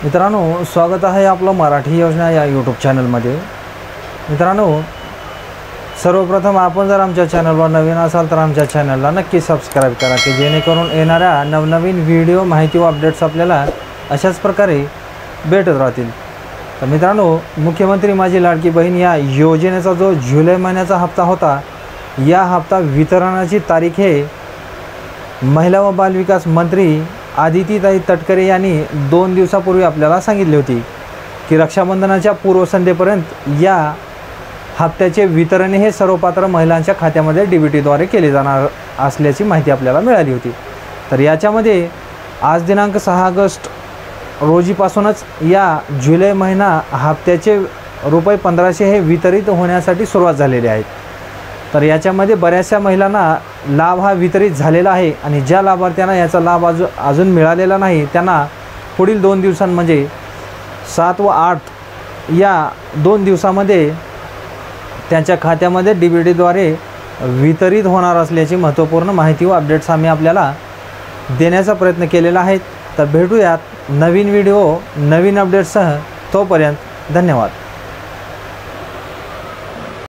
मित्रांनो, स्वागत आहे आपलं मराठी योजना या यूट्यूब चॅनलमध्ये। मित्रांनो, सर्वप्रथम आपण जर आमच्या चॅनलवर नवीन असाल तर आमच्या चॅनलला नक्की सबस्क्राइब करा की जेणेकरून येणाऱ्या नवनवीन व्हिडिओ माहिती व अपडेट्स आपल्याला अशाच प्रकारे भेटत राहतील। तर मित्रांनो, मुख्यमंत्री माझी लाडकी बहीण या योजनेचा जो जुलै महिन्याचा हप्ता होता, या हप्ता वितरणाची तारीख हे महिला व बालविकास मंत्री आदितीताई तटकरे यांनी 2 दिवसापूर्वी आपल्याला सांगितले होते की रक्षाबंधनाच्या पूर्वसंध्येपर्यंत या हप्त्याचे वितरण हे सर्वपात्र महिलांच्या खात्यामध्ये डीबीटीद्वारे केले जाणार असल्याची माहिती आपल्याला मिळाली होती। तर याच्यामध्ये आज दिनांक 6 ऑगस्ट रोजीपासूनच या जुलै महिना हप्त्याचे ₹1500 हे वितरित होण्यासाठी सुरुवात झालेली आहे। तर याच्यामध्ये बऱ्याचशा महिलांना लाभ हा वितरित झालेला आहे आणि ज्या लाभार्थ्यांना याचा लाभ अजून मिळालेला नाही त्यांना पुढील 2 दिवसां म्हणजे 7 व 8 या 2 दिवसामध्ये त्यांच्या खात्यामध्ये डीबीटीद्वारे वितरित होणार असल्याची महत्त्वपूर्ण माहिती व अपडेट्स आम्ही आपल्याला देण्याचा प्रयत्न केलेला आहे। तर भेटूयात नवीन व्हिडिओ नवीन अपडेट्ससह। तोपर्यंत धन्यवाद।